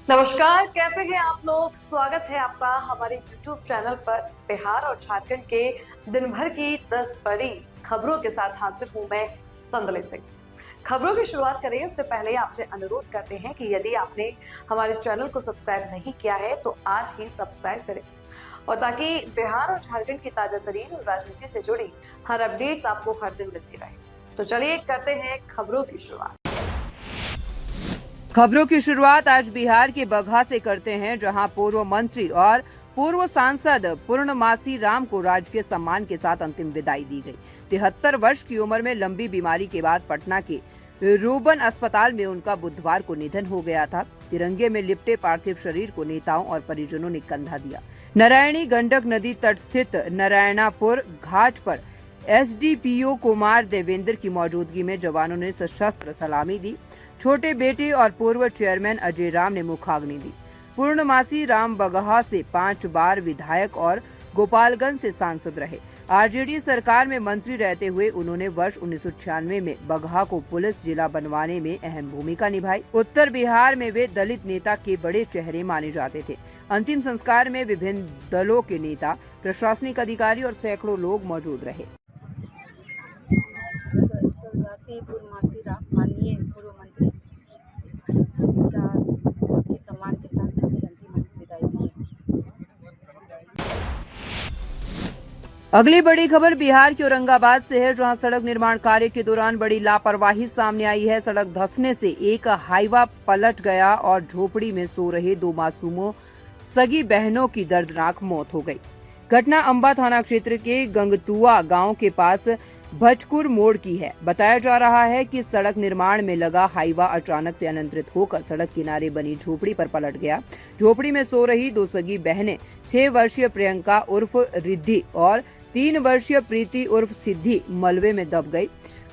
नमस्कार, कैसे हैं आप लोग। स्वागत है आपका हमारे YouTube चैनल पर। बिहार और झारखंड के दिन भर की 10 बड़ी खबरों के साथ हाजिर हूं मैं, संदले सिंह। खबरों की शुरुआत करें उससे पहले आपसे अनुरोध करते हैं कि यदि आपने हमारे चैनल को सब्सक्राइब नहीं किया है तो आज ही सब्सक्राइब करें, और ताकि बिहार और झारखंड की ताजा तरीन और राजनीति से जुड़ी हर अपडेट आपको हर दिन मिलती रहे। तो चलिए करते हैं खबरों की शुरुआत। खबरों की शुरुआत आज बिहार के बगहा से करते हैं, जहां पूर्व मंत्री और पूर्व सांसद पूर्णमासी राम को राजकीय सम्मान के साथ अंतिम विदाई दी गई। 73 वर्ष की उम्र में लंबी बीमारी के बाद पटना के रूबन अस्पताल में उनका बुधवार को निधन हो गया था। तिरंगे में लिपटे पार्थिव शरीर को नेताओं और परिजनों ने कंधा दिया। नारायणी गंडक नदी तट स्थित नारायणापुर घाट पर एसडीपीओ कुमार देवेंद्र की मौजूदगी में जवानों ने सशस्त्र सलामी दी। छोटे बेटे और पूर्व चेयरमैन अजय राम ने मुखाग्नि दी। पूर्णमासी राम बगहा से 5 बार विधायक और गोपालगंज से सांसद रहे। आरजेडी सरकार में मंत्री रहते हुए उन्होंने वर्ष 1996 में बगहा को पुलिस जिला बनवाने में अहम भूमिका निभाई। उत्तर बिहार में वे दलित नेता के बड़े चेहरे माने जाते थे। अंतिम संस्कार में विभिन्न दलों के नेता, प्रशासनिक अधिकारी और सैकड़ों लोग मौजूद रहे। स्वर्गवासी पूर्णमासी राम माननीय पूर्व मंत्री जिनका आज के सम्मान के साथ अभी अंतिम विदाई दी है। अगली बड़ी खबर बिहार के औरंगाबाद से है, जहां सड़क निर्माण कार्य के दौरान बड़ी लापरवाही सामने आई है। सड़क धंसने से एक हाईवा पलट गया और झोपड़ी में सो रहे 2 मासूमों सगी बहनों की दर्दनाक मौत हो गई। घटना अंबा थाना क्षेत्र के गंगतुआ गांव के पास भटकुर मोड़ की है। बताया जा रहा है कि सड़क निर्माण में लगा हाईवा अचानक से अनियंत्रित होकर सड़क किनारे बनी झोपड़ी पर पलट गया। झोपड़ी में सो रही 2 सगी बहनें 6 वर्षीय प्रियंका उर्फ रिद्धि और 3 वर्षीय प्रीति उर्फ सिद्धि मलबे में दब गई।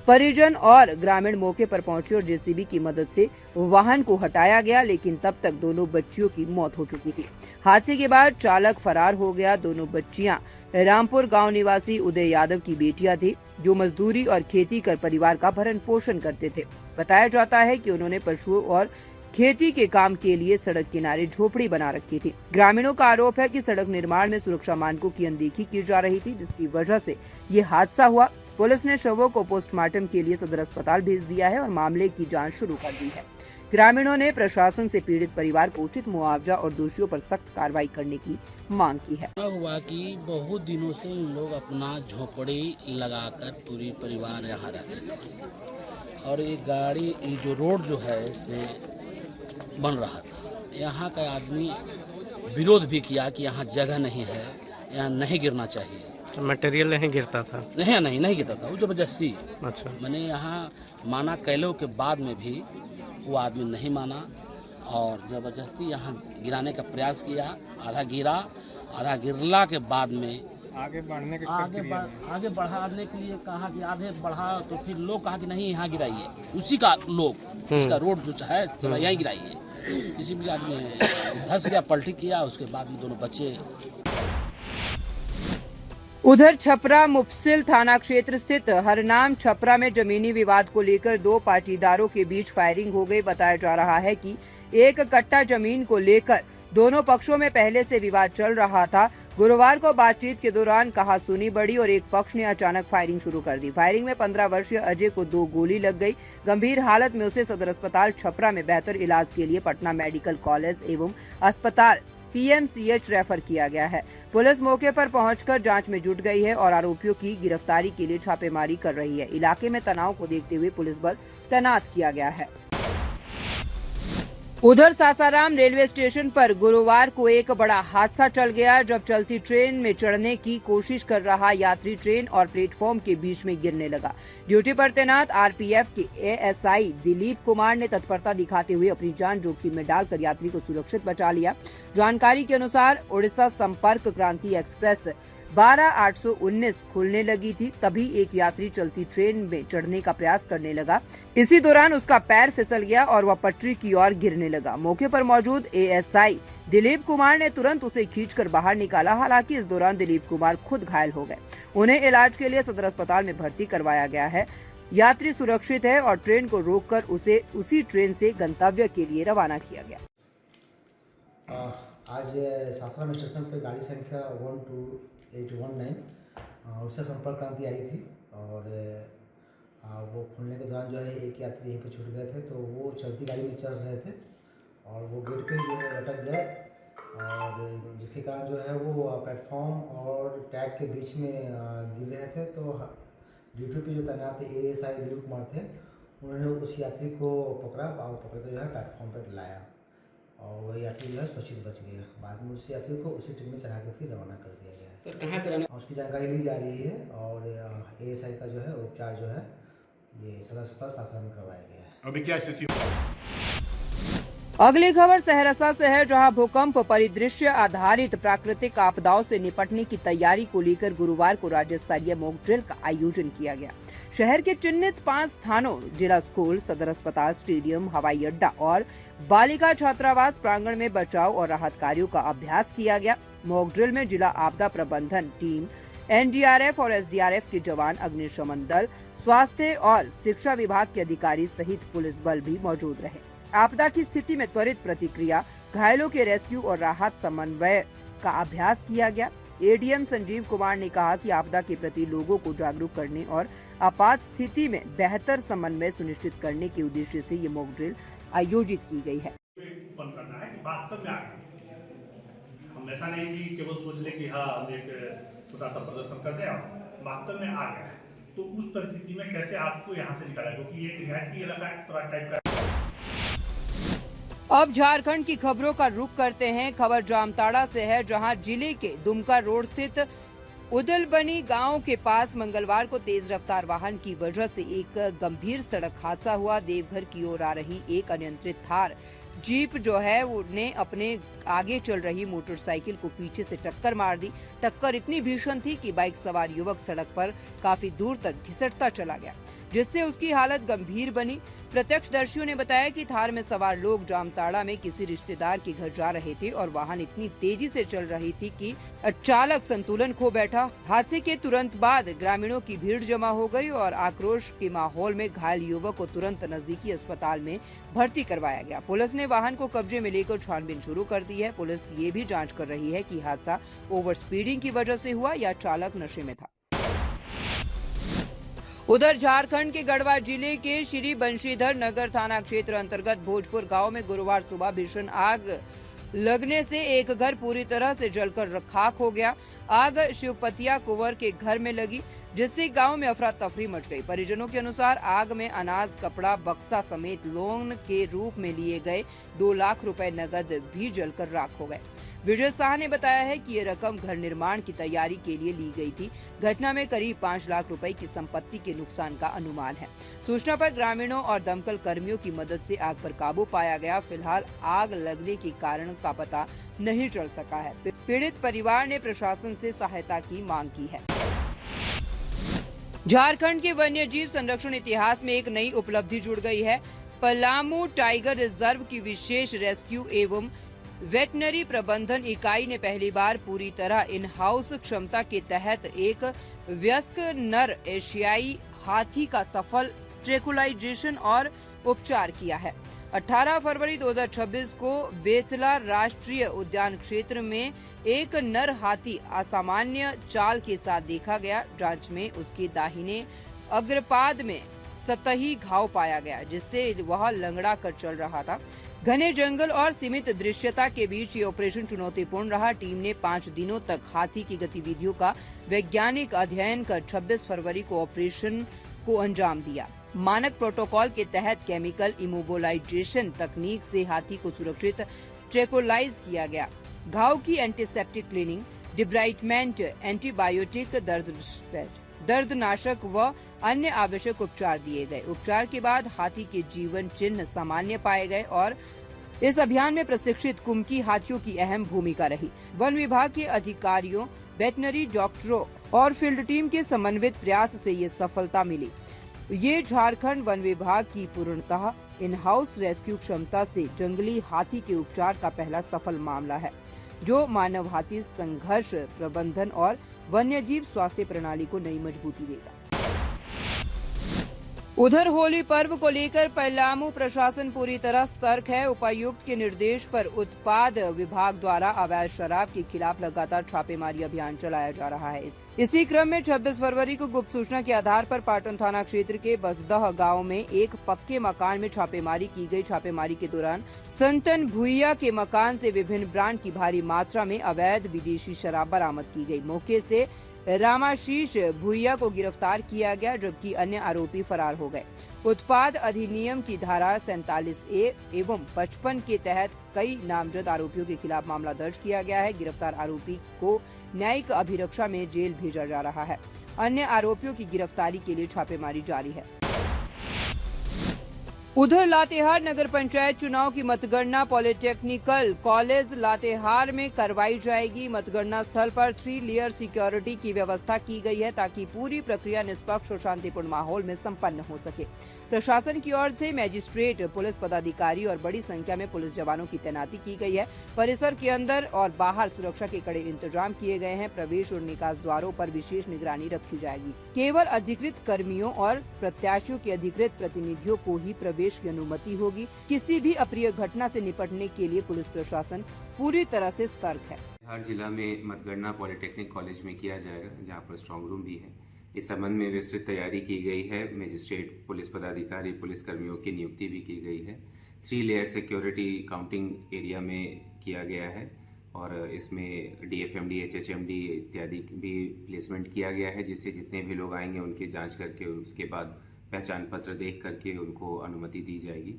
परिजन और ग्रामीण मौके पर पहुंचे और जेसीबी की मदद से वाहन को हटाया गया, लेकिन तब तक दोनों बच्चियों की मौत हो चुकी थी। हादसे के बाद चालक फरार हो गया। दोनों बच्चियां रामपुर गांव निवासी उदय यादव की बेटियां थी, जो मजदूरी और खेती कर परिवार का भरण पोषण करते थे। बताया जाता है कि उन्होंने पशुओं और खेती के काम के लिए सड़क किनारे झोपड़ी बना रखी थी। ग्रामीणों का आरोप है कि सड़क निर्माण में सुरक्षा मानकों की अनदेखी की जा रही थी, जिसकी वजह से ये हादसा हुआ। पुलिस ने शवों को पोस्टमार्टम के लिए सदर अस्पताल भेज दिया है और मामले की जांच शुरू कर दी है। ग्रामीणों ने प्रशासन से पीड़ित परिवार को उचित मुआवजा और दोषियों पर सख्त कार्रवाई करने की मांग की है। हुआ कि बहुत दिनों से इन लोग अपना झोपड़ी लगाकर पूरी परिवार यहाँ रहते थे, और ये गाड़ी ये जो रोड जो है से बन रहा था। यहाँ का आदमी विरोध भी किया कि यहाँ जगह नहीं है, यहाँ नहीं गिरना चाहिए। मटेरियल नहीं गिरता था? नहीं गिरता था, वो जबरदस्ती। अच्छा। मैंने यहाँ माना कैलों के बाद में भी वो आदमी नहीं माना और जबरदस्ती यहाँ गिराने का प्रयास किया। आधा गिरा, आधा गिरला के बाद में आगे बढ़ाने के लिए कहा कि आधे बढ़ा, तो फिर लोग कहा कि नहीं यहाँ गिराइए, उसी का लोग इसका रोड जो है यहीं गिराइए। किसी भी आदमी धंस गया, पलटी किया, उसके बाद में दोनों बच्चे। उधर छपरा मुफस्सिल थाना क्षेत्र स्थित हरनाम छपरा में जमीनी विवाद को लेकर 2 पाटीदारों के बीच फायरिंग हो गई। बताया जा रहा है कि एक कट्टा जमीन को लेकर दोनों पक्षों में पहले से विवाद चल रहा था। गुरुवार को बातचीत के दौरान कहासुनी बढ़ी और एक पक्ष ने अचानक फायरिंग शुरू कर दी। फायरिंग में 15 वर्षीय अजय को 2 गोली लग गई। गंभीर हालत में उसे सदर अस्पताल छपरा में बेहतर इलाज के लिए पटना मेडिकल कॉलेज एवं अस्पताल PMCH रेफर किया गया है। पुलिस मौके पर पहुंचकर जांच में जुट गई है और आरोपियों की गिरफ्तारी के लिए छापेमारी कर रही है। इलाके में तनाव को देखते हुए पुलिस बल तैनात किया गया है। उधर सासाराम रेलवे स्टेशन पर गुरुवार को एक बड़ा हादसा टल गया, जब चलती ट्रेन में चढ़ने की कोशिश कर रहा यात्री ट्रेन और प्लेटफॉर्म के बीच में गिरने लगा। ड्यूटी पर तैनात RPF के ASI दिलीप कुमार ने तत्परता दिखाते हुए अपनी जान जोखिम में डालकर यात्री को सुरक्षित बचा लिया। जानकारी के अनुसार उड़ीसा संपर्क क्रांति एक्सप्रेस 12-819 खुलने लगी थी, तभी एक यात्री चलती ट्रेन में चढ़ने का प्रयास करने लगा। इसी दौरान उसका पैर फिसल गया और वह पटरी की ओर गिरने लगा। मौके पर मौजूद ASI दिलीप कुमार ने तुरंत उसे खींचकर बाहर निकाला। हालांकि इस दौरान दिलीप कुमार खुद घायल हो गए। उन्हें इलाज के लिए सदर अस्पताल में भर्ती करवाया गया है। यात्री सुरक्षित है और ट्रेन को रोककर उसे उसी ट्रेन से गंतव्य के लिए रवाना किया गया। आज सासाराम स्टेशन पर गाड़ी संख्या 12819 उड़ीसा संपर्क क्रांति आई थी और वो खुलने के दौरान जो है एक यात्री यहीं पर छूट गए थे, तो वो चलती गाड़ी में चल रहे थे और वो गेट पे जो है अटक गए और जिसके कारण जो है वो प्लेटफॉर्म और ट्रैक के बीच में गिर रहे थे। तो ड्यूटी पे जो तैनात ASI दिलीप कुमार थे, उन्होंने उस यात्री को पकड़ा और पकड़ कर जो है प्लेटफॉर्म पर लाया और वह यात्री जो है सुरक्षित बच गया। बाद में उस यात्री को उसी ट्रेन में चढ़ा कर फिर रवाना कर दिया गया। सर कहाँ कराना? उसकी जानकारी ली जा रही है और ASI का जो है उपचार जो है ये सदर अस्पताल सासाराम में करवाया गया है। अभी क्या स्थिति? अगली खबर सहरसा से है, जहां भूकंप परिदृश्य आधारित प्राकृतिक आपदाओं से निपटने की तैयारी को लेकर गुरुवार को राज्य स्तरीय मॉक ड्रिल का आयोजन किया गया। शहर के चिन्हित 5 स्थानों जिला स्कूल, सदर अस्पताल, स्टेडियम, हवाई अड्डा और बालिका छात्रावास प्रांगण में बचाव और राहत कार्यों का अभ्यास किया गया। मॉक ड्रिल में जिला आपदा प्रबंधन टीम, NDRF और SDRF के जवान, अग्निशमन दल, स्वास्थ्य और शिक्षा विभाग के अधिकारी सहित पुलिस बल भी मौजूद रहे। आपदा की स्थिति में त्वरित प्रतिक्रिया, घायलों के रेस्क्यू और राहत समन्वय का अभ्यास किया गया। ADM संजीव कुमार ने कहा कि आपदा के प्रति लोगों को जागरूक करने और आपात स्थिति में बेहतर समन्वय सुनिश्चित करने के उद्देश्य से ये मॉक ड्रिल आयोजित की गई है। करना है कि वास्तव में आगे हम ऐसा नहीं कि केवल सोच ले कि हाँ हम एक छोटा सा प्रदर्शन कर दें, वास्तव में आ गया है तो उस परिस्थिति में कैसे आपको यहाँ से निकाला, क्योंकि एक रिहायशी इलाका टाइप का। अब झारखंड की खबरों का रुख करते हैं। खबर जामताड़ा से है, जहां जिले के दुमका रोड स्थित उदलबनी गांव के पास मंगलवार को तेज रफ्तार वाहन की वजह से एक गंभीर सड़क हादसा हुआ। देवघर की ओर आ रही एक अनियंत्रित थार जीप जो है उन्हें अपने आगे चल रही मोटरसाइकिल को पीछे से टक्कर मार दी। टक्कर इतनी भीषण थी कि बाइक सवार युवक सड़क पर काफी दूर तक घिसटता चला गया, जिससे उसकी हालत गंभीर बनी। प्रत्यक्षदर्शियों ने बताया कि थार में सवार लोग जामताड़ा में किसी रिश्तेदार के घर जा रहे थे और वाहन इतनी तेजी से चल रही थी कि चालक संतुलन खो बैठा। हादसे के तुरंत बाद ग्रामीणों की भीड़ जमा हो गई और आक्रोश के माहौल में घायल युवक को तुरंत नजदीकी अस्पताल में भर्ती करवाया गया। पुलिस ने वाहन को कब्जे में लेकर छानबीन शुरू कर दी है। पुलिस ये भी जाँच कर रही है कि हादसा ओवर स्पीडिंग की वजह से हुआ या चालक नशे में था। उधर झारखंड के गढ़वा जिले के श्री बंशीधर नगर थाना क्षेत्र अंतर्गत भोजपुर गांव में गुरुवार सुबह भीषण आग लगने से एक घर पूरी तरह से जलकर खाक हो गया। आग शिवपतिया कुंवर के घर में लगी, जिससे गांव में अफरा तफरी मच गई। परिजनों के अनुसार आग में अनाज, कपड़ा, बक्सा समेत लोन के रूप में लिए गए 2 लाख रुपए नगद भी जलकर राख हो गए। विजय शाह ने बताया है कि ये रकम घर निर्माण की तैयारी के लिए ली गई थी। घटना में करीब 5 लाख रुपए की संपत्ति के नुकसान का अनुमान है। सूचना पर ग्रामीणों और दमकल कर्मियों की मदद से आग पर काबू पाया गया। फिलहाल आग लगने के कारण का पता नहीं चल सका है। पीड़ित परिवार ने प्रशासन से सहायता की मांग की है। झारखंड के वन्यजीव संरक्षण इतिहास में एक नई उपलब्धि जुड़ गई है। पलामू टाइगर रिजर्व की विशेष रेस्क्यू एवं वेटनरी प्रबंधन इकाई ने पहली बार पूरी तरह इन हाउस क्षमता के तहत एक वयस्क नर एशियाई हाथी का सफल ट्रैंकुलाइजेशन और उपचार किया है। 18 फरवरी 2026 को बेतला राष्ट्रीय उद्यान क्षेत्र में एक नर हाथी असामान्य चाल के साथ देखा गया। जांच में उसके दाहिने अग्रपाद में सतही घाव पाया गया, जिससे वह लंगड़ा कर चल रहा था। घने जंगल और सीमित दृश्यता के बीच ये ऑपरेशन चुनौतीपूर्ण रहा। टीम ने 5 दिनों तक हाथी की गतिविधियों का वैज्ञानिक अध्ययन कर 26 फरवरी को ऑपरेशन को अंजाम दिया। मानक प्रोटोकॉल के तहत केमिकल इमोबोलाइजेशन तकनीक से हाथी को सुरक्षित ट्रैंकुलाइज किया गया। घाव की एंटीसेप्टिक क्लीनिंग, डिब्राइटमेंट, एंटीबायोटिक, दर्दनाशक व अन्य आवश्यक उपचार दिए गए। उपचार के बाद हाथी के जीवन चिन्ह सामान्य पाए गए और इस अभियान में प्रशिक्षित कुमकी हाथियों की अहम भूमिका रही। वन विभाग के अधिकारियों, वेटनरी डॉक्टरों और फील्ड टीम के समन्वित प्रयास से ये सफलता मिली। ये झारखंड वन विभाग की पूर्णतः इन हाउस रेस्क्यू क्षमता से जंगली हाथी के उपचार का पहला सफल मामला है, जो मानव हाथी संघर्ष प्रबंधन और वन्यजीव स्वास्थ्य प्रणाली को नई मजबूती देगा। उधर होली पर्व को लेकर पलामू प्रशासन पूरी तरह सतर्क है। उपायुक्त के निर्देश पर उत्पाद विभाग द्वारा अवैध शराब के खिलाफ लगातार छापेमारी अभियान चलाया जा रहा है। इसी क्रम में 26 फरवरी को गुप्त सूचना के आधार पर पाटन थाना क्षेत्र के बसदह गांव में एक पक्के मकान में छापेमारी की गई। छापेमारी के दौरान संतन भुइया के मकान से विभिन्न ब्रांड की भारी मात्रा में अवैध विदेशी शराब बरामद की गई। मौके से रामाशीष भुइया को गिरफ्तार किया गया, जबकि अन्य आरोपी फरार हो गए। उत्पाद अधिनियम की धारा 47A एवं 55 के तहत कई नामजद आरोपियों के खिलाफ मामला दर्ज किया गया है। गिरफ्तार आरोपी को न्यायिक अभिरक्षा में जेल भेजा जा रहा है। अन्य आरोपियों की गिरफ्तारी के लिए छापेमारी जारी है। उधर लातेहार नगर पंचायत चुनाव की मतगणना पॉलिटेक्निकल कॉलेज लातेहार में करवाई जाएगी। मतगणना स्थल पर 3 लेयर सिक्योरिटी की व्यवस्था की गई है ताकि पूरी प्रक्रिया निष्पक्ष और शांतिपूर्ण माहौल में संपन्न हो सके। प्रशासन की ओर से मजिस्ट्रेट, पुलिस पदाधिकारी और बड़ी संख्या में पुलिस जवानों की तैनाती की गई है। परिसर के अंदर और बाहर सुरक्षा के कड़े इंतजाम किए गए हैं। प्रवेश और निकास द्वारों पर विशेष निगरानी रखी जाएगी। केवल अधिकृत कर्मियों और प्रत्याशियों के अधिकृत प्रतिनिधियों को ही प्रवेश की अनुमति होगी। किसी भी अप्रिय घटना से निपटने के लिए पुलिस प्रशासन पूरी तरह से सतर्क है। हर जिला में मतगणना पॉलिटेक्निक कॉलेज में किया जाएगा, जहां पर स्ट्रांग रूम भी है। इस संबंध में विस्तृत तैयारी की गई है। मजिस्ट्रेट, पुलिस पदाधिकारी, पुलिस कर्मियों की नियुक्ति भी की गई है। 3 लेयर सिक्योरिटी काउंटिंग एरिया में किया गया है और इसमें DFMD, HHMD इत्यादि भी प्लेसमेंट किया गया है, जिससे जितने भी लोग आएंगे उनकी जांच करके उसके बाद पहचान पत्र देख करके उनको अनुमति दी जाएगी।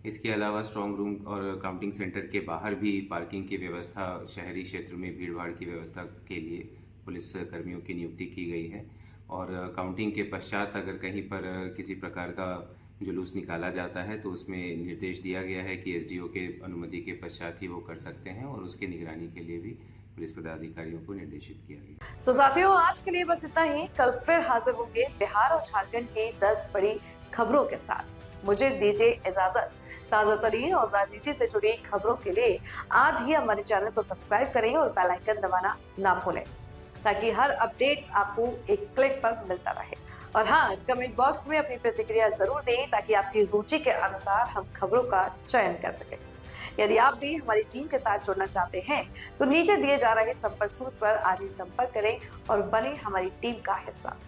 इसके अलावा स्ट्रांग रूम और काउंटिंग सेंटर के बाहर भी पार्किंग की व्यवस्था, शहरी क्षेत्र में भीड़भाड़ की व्यवस्था के लिए पुलिस कर्मियों की नियुक्ति की गई है। और काउंटिंग के पश्चात अगर कहीं पर किसी प्रकार का जुलूस निकाला जाता है तो उसमें निर्देश दिया गया है कि SDO के अनुमति के पश्चात ही वो कर सकते हैं और उसके निगरानी के लिए भी पुलिस पदाधिकारियों को निर्देशित किया गया। तो साथियों, आज के लिए बस इतना ही। कल फिर हाजिर होंगे बिहार और झारखंड की 10 बड़ी खबरों के साथ। मुझे दीजिए इजाजत। ताजा तरीन और राजनीति से जुड़ी खबरों के लिए आज ही हमारे चैनल को सब्सक्राइब करें और बेल आइकन दबाना ना भूलें, ताकि हर अपडेट्स आपको एक क्लिक पर मिलता रहे। और हाँ, कमेंट बॉक्स में अपनी प्रतिक्रिया जरूर दें ताकि आपकी रुचि के अनुसार हम खबरों का चयन कर सकें। यदि आप भी हमारी टीम के साथ जुड़ना चाहते हैं तो नीचे दिए जा रहे संपर्क सूत्र पर आज ही संपर्क करें और बने हमारी टीम का हिस्सा।